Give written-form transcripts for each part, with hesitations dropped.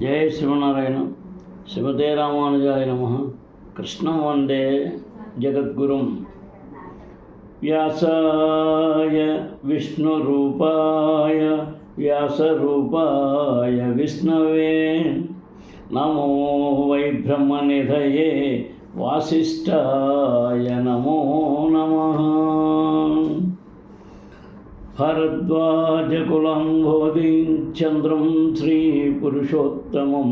జయ శ్రీమన్నారాయణ. శ్రీమతే రామానుజాయ నమః. కృష్ణం వందే జగద్గురుం. వ్యాసాయ విష్ణురూపాయ వ్యాసరూపాయ విష్ణవే నమో వై బ్రహ్మనిధయే వాసిష్ఠాయ నమో నమః. భరద్వాజకులం బోధించంద్రం శ్రీపురుషోత్తమం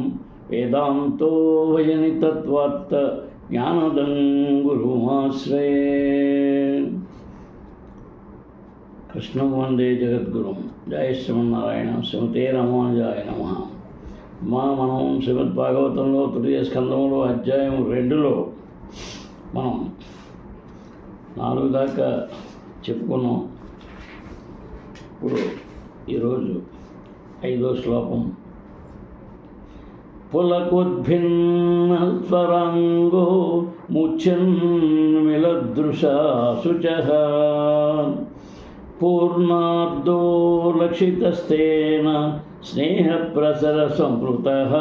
వేదాంతో వయని తత్వార్త జ్ఞానదం గురుమాశ్రయే. కృష్ణం వందే జగద్గురుం. జయ శ్రీమన్నారాయణ. శ్రీమతే రామానుజాయ నమః. మనం శ్రీమద్ భాగవతంలో తృతీయ స్కంధంలో అధ్యాయం 2లో మనం 4 దాకా చెప్పుకున్నాం. ఇప్పుడు ఈరోజు 5వ శ్లోకం. పులకోద్భిన్న స్వరాంగో ముచ్చన్మిలదృశా శుచః పూర్ణార్ధో లక్షితస్తేన స్నేహప్రసర సంపృతః.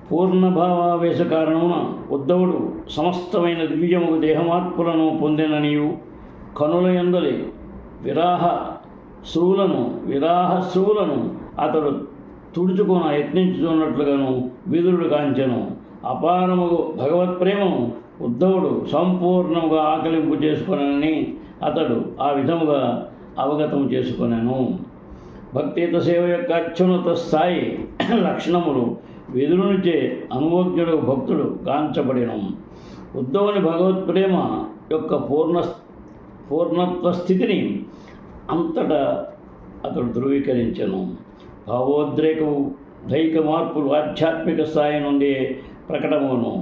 పూర్ణభావావేశ కారణమున ఉద్ధవుడు సమస్తమైన దివ్యముగు దేహమాత్ములను పొందిననియు కనుల యందలి విరాహ శ్రువులను అతడు తుడుచుకొని యత్నించుతున్నట్లుగాను విదురుడు కాంచెను. అపారముగు భగవత్ప్రేమను ఉద్ధవుడు సంపూర్ణముగా ఆకలింపు చేసుకొనని అతడు ఆ విధముగా అవగతం చేసుకొనెను. భక్తియుత సేవ యొక్క అత్యున్నత స్థాయి లక్షణములు విదురునిచే అనుభోగ్యుడు భక్తుడు కాంచబడిను. ఉద్ధవుని భగవత్ప్రేమ యొక్క పూర్ణత్వ స్థితిని అంతటా అతడు ధృవీకరించెను. భావోద్రేకము దైహిక మార్పులు ఆధ్యాత్మిక స్థాయి నుండి ప్రకటమును.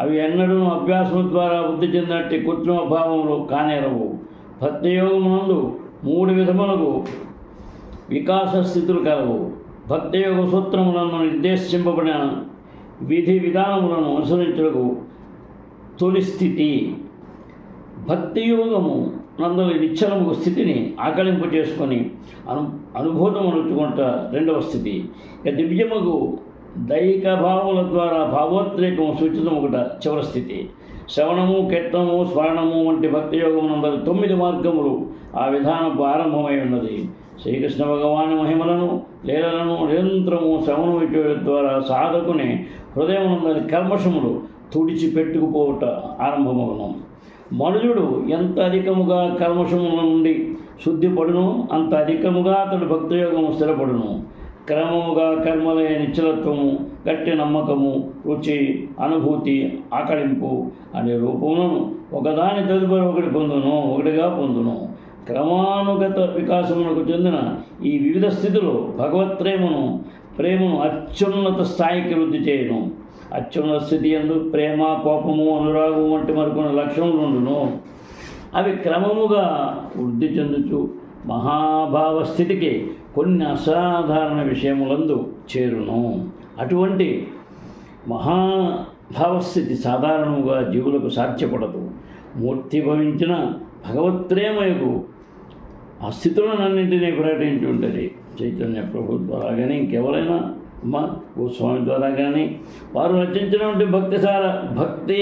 అవి ఎన్నడూ అభ్యాసము ద్వారా వృద్ధి చెందినట్టు కృత్రిమ భావములు కానేరవు. భక్తియోగమునందు 3 విధములకు వికాస స్థితులు కలవు. భక్తియోగ సూత్రములను నిర్దేశింపబడిన విధి విధానములను అనుసరించుటకు తొలి స్థితి. భక్తియోగము నందలి నిశ్చలము స్థితిని ఆకలింపు చేసుకొని అనుభూతం అనుచుకుంట 2వ స్థితి. ఇక దివ్యముగు దైహిక భావముల ద్వారా భావోద్రేకము సూచితముగుట చివరి స్థితి. శ్రవణము, కీర్తనము, స్మరణము వంటి భక్తియోగము నందలి 9 మార్గములు ఆ విధానపు ఆరంభమై ఉన్నది. శ్రీకృష్ణ భగవాని మహిమలను లీలలను నిరంతరము శ్రవణము చేయడం ద్వారా సాధకుని హృదయం నందలి కల్మషములు తుడిచిపెట్టుకుపోవుట ఆరంభమగును. మనుజుడు ఎంత అధికముగా కల్మషముల నుండి శుద్ధిపడును అంత అధికముగా అతడు భక్తియోగము స్థిరపడును. క్రమముగా కర్మలయ నిశ్చలత్వము, గట్టి నమ్మకము, రుచి, అనుభూతి, ఆకలింపు అనే రూపములను ఒకదాని తదుపరి ఒకటిగా పొందును. క్రమానుగత వికాసమునకు చెందిన ఈ వివిధ స్థితులు ప్రేమను అత్యున్నత స్థాయికి వృద్ధి చేయను. అత్యున్నత స్థితి యందు ప్రేమ, కోపము, అనురాగము వంటి మరికొన్ని లక్షణములుండును. అవి క్రమముగా వృద్ధి చెందుచు మహాభావ స్థితికి కొన్ని అసాధారణ విషయములందు చేరును. అటువంటి మహాభావస్థితి సాధారణముగా జీవులకు సాధ్యపడదు. మూర్తిభవించిన భగవత్ప్రేమకు ఆ స్థితులన్నింటినీ ప్రకటించి ఉంటుంది. చైతన్య ప్రభు ద్వారా కానీ ఇంకెవరైనా గోస్వామి ద్వారా కానీ వారు రచించినటువంటి భక్తి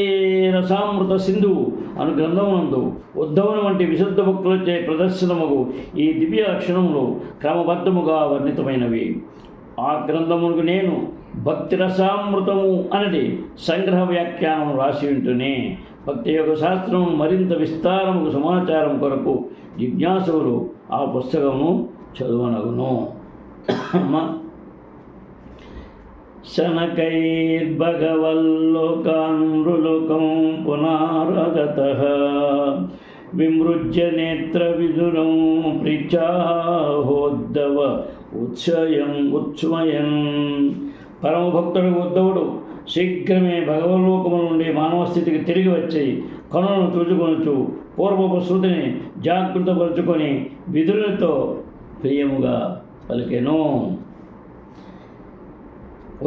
రసామృత సింధువు అను గ్రంథమునందు ఉద్ధవుని వంటి విశుద్ధ భక్తులచే ప్రదర్శనముగు ఈ దివ్య లక్షణములు క్రమబద్ధముగా వర్ణితమైనవి. ఆ గ్రంథమునకు నేను భక్తి రసామృతము అనేది సంగ్రహ వ్యాఖ్యానం రాసి ఉంటూనే భక్తి యొక్క శాస్త్రము మరింత విస్తారముకు సమాచారం కొరకు జిజ్ఞాసులు ఆ పుస్తకము చదువనగును. శనకైర్భగవల్లోకాన్మృలోకం పునరాగతః విమృజ్య నేత్ర విదురం ప్రిచాహోద్ధవ ఉత్స్మయన్. పరమభక్తుడు ఉద్ధవుడు శీఘ్రమే భగవల్లోకము నుండి మానవ స్థితికి తిరిగి వచ్చి కనులను తుడుచుకొనుచు పూర్వపు శృతిని జాగృతపరుచుకొని విదురునితో ప్రియముగా పలికెను.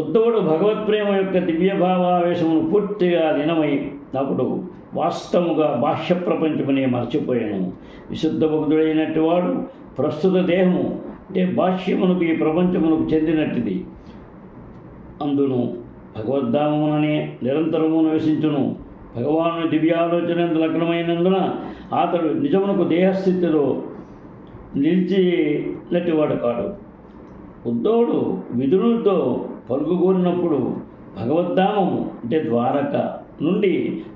ఉద్ధవుడు భగవత్ప్రేమ యొక్క దివ్యభావావేశమును పూర్తిగా లీనమైనప్పుడు వాస్తవముగా బాహ్య ప్రపంచమునే మర్చిపోయాను. విశుద్ధ భక్తుడైనట్టు వాడు ప్రస్తుత దేహము అంటే భాష్యమునకు ఈ ప్రపంచమునకు చెందినట్టిది. అందును భగవద్ధామముననే నిరంతరము నివసించును. భగవాను దివ్యాలోచన లగ్నమైనందున అతడు నిజమునకు దేహస్థితిలో నిలిచినట్టివాడు కాడు. ఉద్ధవుడు విదురునితో పలుకుగోరినప్పుడు భగవద్ధామము అంటే ద్వారక నుండి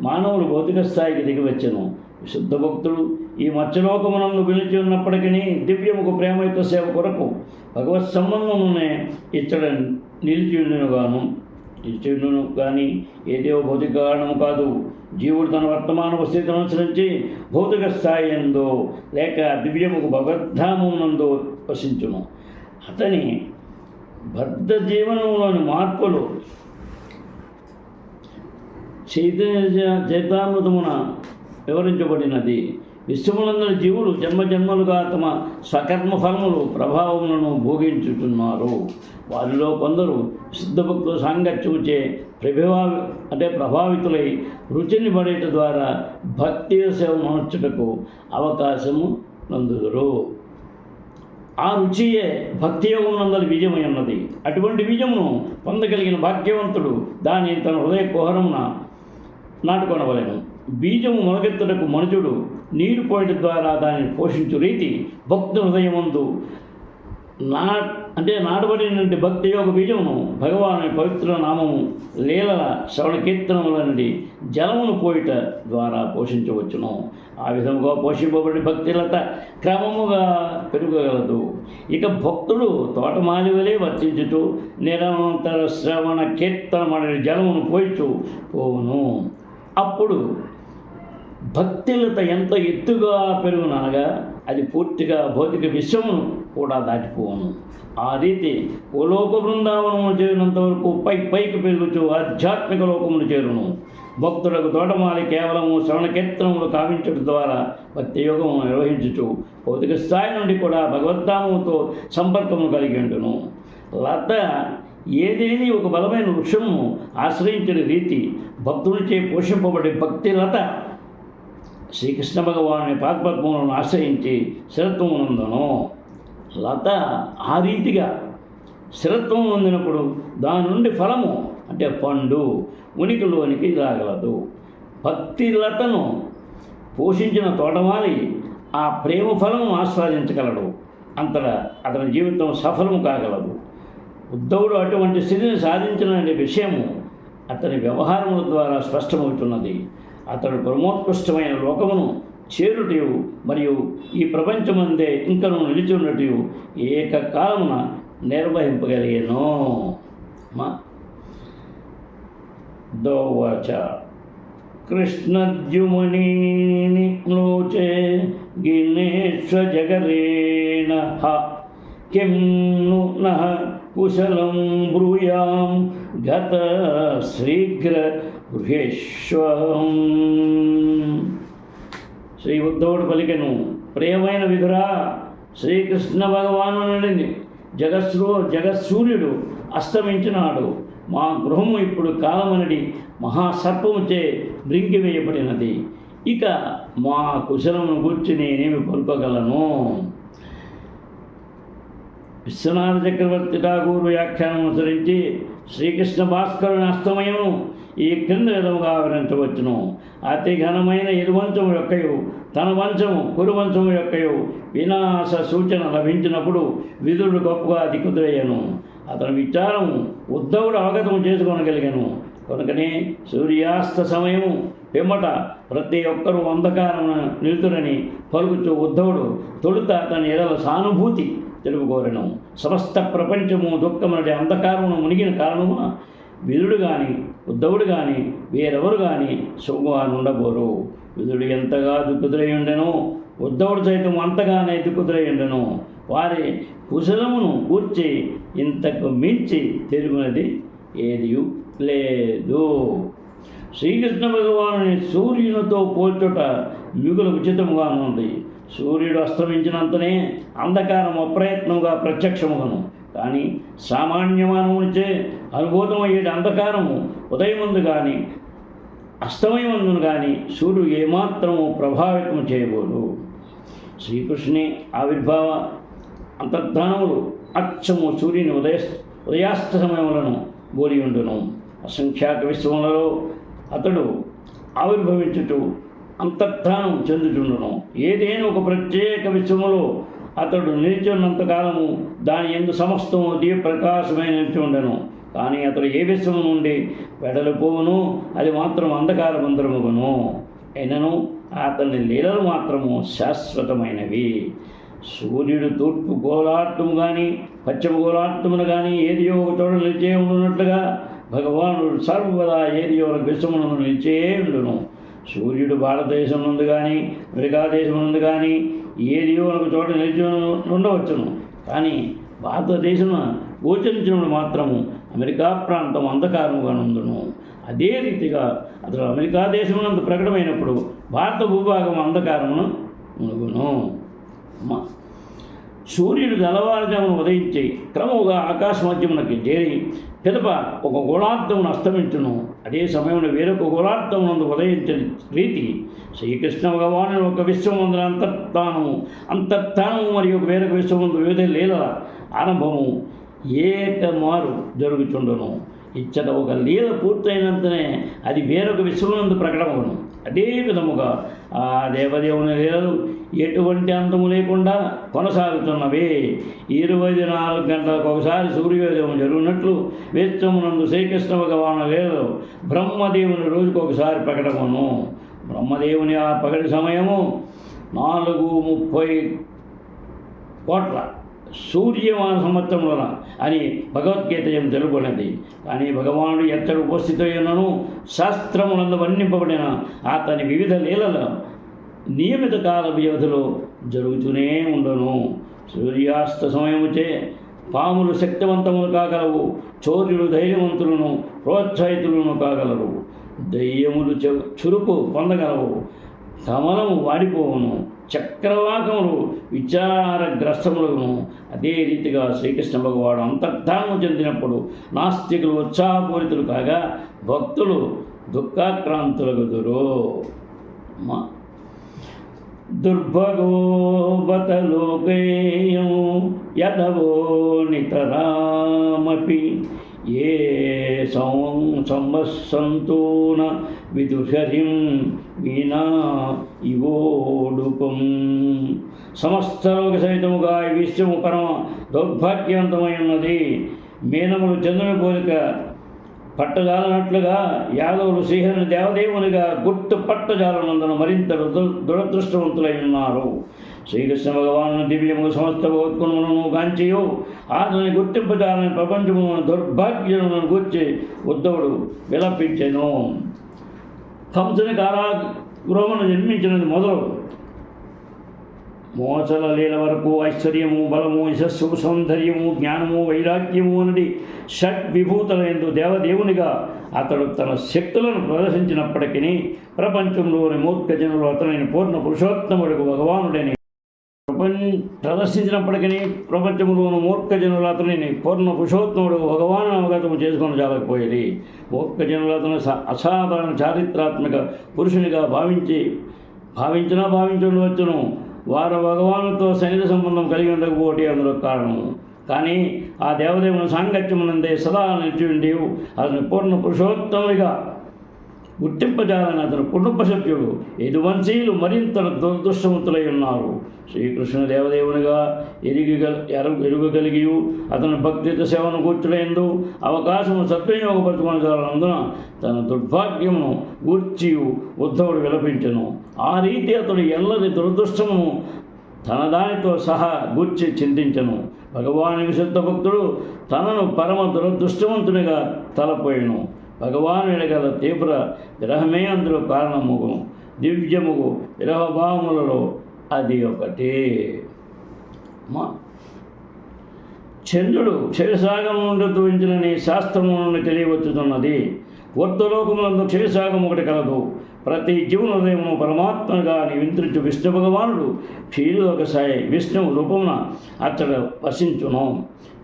మానవులు భౌతిక స్థాయికి దిగివచ్చెను. విశుద్ధ భక్తుడు ఈ మత్స్యలోకమునందు పిలిచి ఉన్నప్పటికీ దివ్యముకు ప్రేమయుత సేవ కొరకు భగవత్ సంబంధమునే ఇచ్చట నిలిచియుండును కానీ ఏదో భౌతిక కారణము కాదు. జీవుడు తన వర్తమాన స్థితిని అనుసరించి భౌతిక స్థాయి ఎందో లేక దివ్యముకు భగవద్ధామమునందో వసించును. అతని బద్ధ జీవనంలోని మార్పులు చైతన్యమున వివరించబడినది. విశ్వములందరి జీవులు జన్మజన్మలుగా తమ స్వకర్మ ఫలములు ప్రభావములను భోగించుతున్నారు. వారిలో కొందరు శుద్ధ భక్తుల సాంగత్యముచే ప్రభావితులై రుచిని పడేట ద్వారా భక్తి సేవ మార్చుటకు అవకాశము నందుదురు. ఆ రుచియే భక్తి యోగమునందలి బీజమై ఉన్నది. అటువంటి బీజమును పొందగలిగిన భాగ్యవంతుడు దాని తన హృదయ కుహరమున నాటుకొనవలెను. బీజము మొలకెత్తుటకు మనుషుడు నీరు పోయడం ద్వారా దానిని పోషించు రీతి భక్తు హృదయమందు నాటబడినటువంటి భక్తి యోగ బీజమును భగవాను పవిత్ర నామము లీలల శ్రవణ కీర్తనముల నుండి జలమును పోయిట ద్వారా పోషించవచ్చును. ఆ విధముగా పోషింపబడి భక్తిలత క్రమముగా పెరగగలదు. ఇక భక్తుడు తోటమాలి వలె వర్తించుతూ నిరంతర శ్రవణ కీర్తనమనే జలమును పోయిచు పోవును. అప్పుడు భక్తిలత ఎంత ఎత్తుగా పెరుగుననగా అది పూర్తిగా భౌతిక విశ్వమును కూడా దాటిపోవును. ఆ రీతి ఓ లోక బృందావనమును చేరినంత వరకు పైకి పెరుగుతూ ఆధ్యాత్మిక లోకమును చేరును. భక్తులకు తోటమాలి కేవలము శ్రవణ కీర్తనములు కావించడం ద్వారా భక్తి యోగమును నిర్వహించుచు భౌతిక స్థాయి నుండి కూడా భగవద్ధామముతో సంపర్కము కలిగి ఉండును. లత ఏదేని ఒక బలమైన వృక్షమును ఆశ్రయించిన రీతి భక్తునిచే పోషింపబడే భక్తి లత శ్రీకృష్ణ భగవాను పాదపద్మములను ఆశ్రయించి స్థిరత్వమునందును. లత ఆ రీతిగా స్థిరత్వం పొందినప్పుడు దాని నుండి ఫలము అంటే పండు ఉనికిలోనికి రాగలదు. భక్తి లతను పోషించిన తోటమాలి ఆ ప్రేమ ఫలము ఆస్వాదించగలడు. అంతటా అతని జీవితం సఫలము కాగలదు. ఉద్ధవుడు అటువంటి స్థితిని సాధించిన విషయము అతని వ్యవహారముల ద్వారా స్పష్టమవుతున్నది. అతడు పరమోత్కృష్టమైన లోకమును చేరుటయు మరియు ఈ ప్రపంచమందే ఇంకను నిలిచి ఉన్నట్టు ఏకకాలమున నిర్వహింపగలిగేను. దోవాచ కృష్ణద్యుమనీని లోచే గినేశ్వ జగరేణ కిం ను నః కుశలం బ్రూయాం గత శీఘ్ర గృహేశ్వం. శ్రీ ఉద్ధవుడు పలికెను, ప్రియమైన విధురా, శ్రీకృష్ణ భగవాను నుండి జగత్సూర్యుడు అస్తమించినాడు. మా గృహము ఇప్పుడు కాలమనడి మహాసర్పముచే బ్రింకివేయబడినది. ఇక మా కుశలమును గూర్చి నేనేమి పలుకోగలను. విశ్వనాథ చక్రవర్తి ఠాగూరు వ్యాఖ్యానం అనుసరించి శ్రీకృష్ణ భాస్కరుని అస్తమయమును ఈ క్రింద విధముగా వివరించవచ్చును. అతి ఘనమైన ఇరువంశము యొక్కయు తన వంశము కురువంశము యొక్కయు వినాశ సూచన లభించినప్పుడు విదురుడు గొప్పగా దిక్కుదురయ్యను. అతని విచారము ఉద్ధవుడు అవగతము చేసుకొనగలిగాను. కనుకనే సూర్యాస్త సమయము పిమ్మట ప్రతి ఒక్కరూ అంధకారమున నిలుతురని పలుకుచూ ఉద్ధవుడు తొలుత తన ఎడల సానుభూతి తెలుపుకోరను. సమస్త ప్రపంచము దుఃఖమునటి అంధకారమును మునిగిన కారణమున విదుడు కానీ ఉద్ధవుడు కానీ వేరెవరు కానీ సుఖంగా నుండబోరు. విదుడు ఎంతగా దుఃఖుదురై ఉండెనో ఉద్ధవుడు సైతం అంతగానే దుఃఖుదురై ఉండెను. వారి కుశలమును గూర్చి ఇంతకు మించి తెలిసినది ఏది లేదు. శ్రీకృష్ణ భగవానుని సూర్యునితో పోల్చుట మిగులు ఉచితముగా ఉంది. సూర్యుడు అస్తమించినంతనే అంధకారం అప్రయత్నంగా ప్రత్యక్షముగను. కానీ సామాన్యమానవునిచే అనుభూతమయ్యేటి అంధకారము ఉదయమందు కానీ అస్తమయమందును కానీ సూర్యుడు ఏమాత్రము ప్రభావితం చేయబోదు. శ్రీకృష్ణుని ఆవిర్భావ అంతర్ధానములు అచ్చము సూర్యుని ఉదయాస్త సమయములను బోలి ఉండును. అసంఖ్యాక విశ్వములలో అతడు ఆవిర్భవించుటూ అంతర్ధానం చెందుచుండును. ఏదైనా ఒక ప్రత్యేక విశ్వములో అతడు నిలిచినంతకాలము దాని యందు సమస్తము దీప్రకాశమై నిలిచి ఉండను. కానీ అతడు ఏ విశ్వము నుండి వెడలిపోవును, అది మాత్రం అంధకారమంతరముగును. అయినను అతని లీలలు మాత్రము శాశ్వతమైనవి. సూర్యుడు తూర్పు గోళార్ధము కానీ పశ్చిమ గోళార్ధమును కానీ ఏదియో ఒక చోట నిలిచే ఉండునట్లుగా భగవానుడు సర్వదా ఏదియో ఒక విశ్వమును నిలిచే ఉండును. సూర్యుడు భారతదేశం నుండి కానీ అమెరికా దేశం నుండి కానీ ఏదియో ఒక చోట నిలిచి ఉండవచ్చును. కానీ భారతదేశం గోచరించినప్పుడు మాత్రము అమెరికా ప్రాంతం అంధకారముగా నుండును. అదే రీతిగా అతడు అమెరికా దేశమునందు ప్రకటమైనప్పుడు భారత భూభాగం అంధకారమును మునుగును. సూర్యుడు తెల్లవారుజామును ఉదయించి క్రమముగా ఆకాశ మధ్యమునకి చేరి పిదప ఒక గోళార్ధమును అస్తమించును. అదే సమయంలో వేరొక గోళార్ధమునందు ఉదయించే రీతి శ్రీకృష్ణ భగవాను ఒక విశ్వమందు అంతర్ధానము మరియు వేరొక విశ్వమందు వివిధ లీలల ఆరంభము ఏకమారు జరుగుచుండును. ఇచ్చట ఒక లీల పూర్తయినంతనే అది వేరొక విశ్వమందు ప్రకటమవును. అదే విధముగా ఆ దేవదేవుని లీలలు ఎటువంటి అంతము లేకుండా కొనసాగుతున్నవి. 24 గంటలకు ఒకసారి సూర్యోదయం జరుగునట్లు విశ్వమునందు శ్రీకృష్ణ భగవాను లీలలు బ్రహ్మదేవుని రోజుకు ఒకసారి ప్రకటమవును. బ్రహ్మదేవుని ఆ పగటి సమయము 430 కోట్ల సూర్యమాన సంవత్సరముల అని భగవద్గీత ఏం తెలుపున్నది. కానీ భగవానుడు ఎత్తడు ఉపస్థితులను శాస్త్రములందు వర్ణింపబడిన అతని వివిధ లీలల నియమిత కాల వ్యవధిలో జరుగుతూనే ఉండును. సూర్యాస్త సమయముచే పాములు శక్తివంతములు కాగలవు, చోర్యులు ధైర్యవంతులను ప్రోత్సాహితులను కాగలరు, దయ్యములు చురుకు పొందగలవు, కమలము వాడిపోవును, చక్రవాకములు విచారగ్రస్తములను. అదే రీతిగా శ్రీకృష్ణ భగవాడు అంతర్ధానము చెందినప్పుడు నాస్తికులు ఉత్సాహపూరితులు కాగా భక్తులు దుఃఖాక్రాంతులగుదురు. దుర్భగోవత లోకేయం యదవో నితరామపి ఏ సంవత్సంతూన విదుషరిం వీణా ఇవోడుపం. సమస్త లోక సహితముగా ఈ విశ్వము పరమ దౌర్భాగ్యవంతమై ఉన్నది. మీనములు చంద్రుని పోలిక పట్టజాలనట్లుగా యాదవులు శ్రీహరిని దేవదేవునిగా గుర్తు పట్టజాలనందున మరింత దురదృష్టవంతులై ఉన్నారు. శ్రీకృష్ణ భగవాను దివ్యము సమస్త భగవత్గుణములను గాంచియు అతని గుర్తింపజాలని ప్రపంచమును దుర్భాగ్యములను గూర్చి ఉద్ధవుడు విలపించెను. కంసుని కారాగృహమును జన్మించినది మొదలు మోసల లీల వరకు ఐశ్వర్యము, బలము, యశస్సు, సౌందర్యము, జ్ఞానము, వైరాగ్యము అనేది షడ్విభూతులందు దేవదేవునిగా అతడు తన శక్తులను ప్రదర్శించినప్పటికీ ప్రపంచంలోని మూర్ఖ జనులు అతనిని పూర్ణ పురుషోత్తముడికి భగవానుడని ప్రదర్శించినప్పటికీ ప్రపంచంలోని మూర్ఖ జనులు అతనిని పూర్ణ పురుషోత్తముడు భగవాను అవగతము చేసుకొని చాలకపోయేది. మూర్ఖ జనులు అతను అసాధారణ చారిత్రాత్మక పురుషునిగా భావించవచ్చును. వారు భగవానుతో సన్నిధి సంబంధం కలిగి ఉండకపోతే అందులో కారణము. కానీ ఆ దేవదేవుని సాంగత్యమునందే సదా నిలిచి ఉండి అతని పూర్ణ పురుషోత్తమునిగా గుర్తింపజాలని అతను కుటుంబ సభ్యుడు యదువంశీయులు మరింత దురదృష్టవంతులై ఉన్నారు. శ్రీకృష్ణ దేవదేవునిగా ఎరుగగలిగి అతని భక్తిత సేవను కూర్చులందు అవకాశము సద్వినియోగపరచుకొనగలనందున తన దుర్భాగ్యమును గూర్చి ఉద్ధవుడు విలపించెను. ఆ రీతి అతడు ఎల్లరి దురదృష్టమును తన దానితో సహా గూర్చి చింతించెను. భగవాని విశుద్ధ భక్తుడు తనను పరమ దురదృష్టవంతునిగా తలపోయెను. భగవాను ఎడగల తీవ్ర విరహమే అందులో కారణముగు. దివ్యముగు విరహభావములలో అది ఒకటి. చంద్రుడు క్షయసాగము నుండి తూయించినని శాస్త్రము నుండి తెలియవచ్చుతున్నది. ఊర్ధ్వలోకములందు క్షయసాగం ఒకటి కలదు. ప్రతి జీవుని హృదయమును పరమాత్మగా నియంత్రించు విష్ణు భగవానుడు క్షీరలోక సాయి విష్ణువు రూపమున అచ్చట వసించును.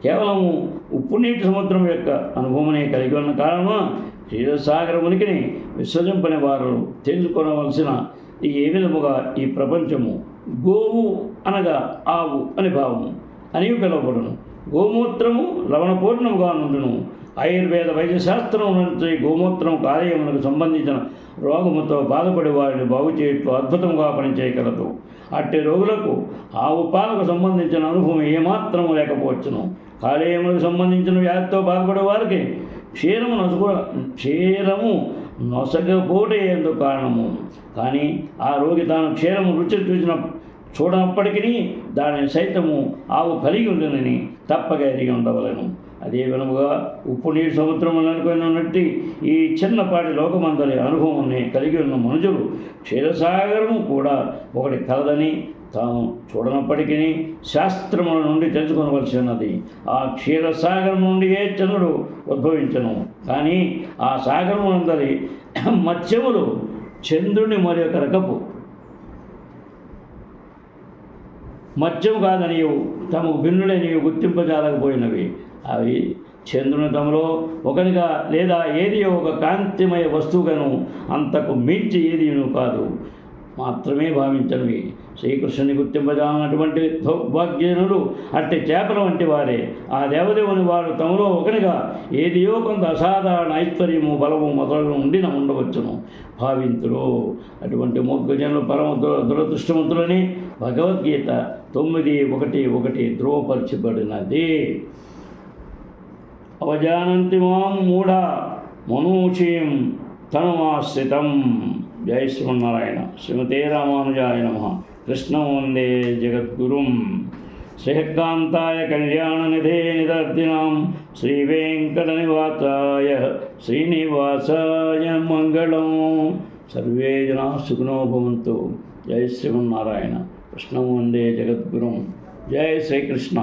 కేవలము ఉప్పు నీటి సముద్రం యొక్క అనుభవమునే కలిగి ఉన్న కారణం క్షీరసాగర ఉనికిని విసర్జింపని వారు తెలుసుకోవలసిన ఏ విధముగా ఈ ప్రపంచము గోవు అనగా ఆవు అని భావము, అని పిలువబడును. గోమూత్రము లవణపూర్ణముగా నుండును. ఆయుర్వేద వైద్యశాస్త్రం నుంచి గోమూత్రం కార్యములకు సంబంధించిన రోగముతో బాధపడే వారిని బాగు చేయట్లు అద్భుతంగా పనిచేయగలదు. అట్టి రోగులకు ఆవు పాలకు సంబంధించిన అనుభవం ఏమాత్రము లేకపోవచ్చును. కాలేయములకు సంబంధించిన వ్యాధితో బాధపడే వారికి క్షీరము నొసగపోటే ఎందుకు కారణము. కానీ ఆ రోగి తాను క్షీరము రుచి చూడనప్పటికీ దానిని సైతము ఆవు కలిగి ఉండునని తప్పక ఎరిగి ఉండవలను. అదే విధముగా ఉప్పు నీటి సముద్రం అనుకున్నట్టు ఈ చిన్నపాటి లోకమందరి అనుభవాన్ని కలిగి ఉన్న మనుషులు క్షీరసాగరము కూడా ఒకటి కలదని తాను చూడనప్పటికీ శాస్త్రముల నుండి తెలుసుకొనవలసి ఉన్నది. ఆ క్షీరసాగరం నుండి ఏ చంద్రుడు ఉద్భవించను. కానీ ఆ సాగరమునందరి మత్స్యములు చంద్రుని మరి ఒక రకపు మత్స్యం కాదనియు తమకు భిన్నుడనియు గుర్తింపజాలకపోయినవి. అవి చంద్రుని తమలో ఒకనిగా లేదా ఏది ఒక కాంతిమయ వస్తువుగాను అంతకు మించి ఏదిను కాదు మాత్రమే భావించనివి. శ్రీకృష్ణుని గుర్తింపజాలన్నటువంటి దౌర్భాగ్యనులు అట్టి చేపల వంటి వారే. ఆ దేవదేవుని వారు తమలో ఒకనిగా ఏదియో కొంత అసాధారణ ఐశ్వర్యము బలము మొదలు ఉండిన ఉండవచ్చును భావింతురు. అటువంటి మూర్ఖజనులు పరమ దురదృష్టవంతులని భగవద్గీత 9:1 ధ్రువపరచబడినది. అవజానంతి మాం మూఢ మనూషీం తనుమాశ్రితం. జై శ్రీమన్నారాయణ. శ్రీమతే రామానుజాయ నమః. కృష్ణం వందే జగద్గురుం. శ్రీకాంతాయ కళ్యాణనిధే నిదర్దినాం శ్రీవేంకటనివాసాయ శ్రీనివాసాయ మంగళం. సర్వే జనా సుఖినో భవంతు. జై శ్రీమన్నారాయణ. కృష్ణం వందే జగద్గురుం. జై శ్రీకృష్ణ.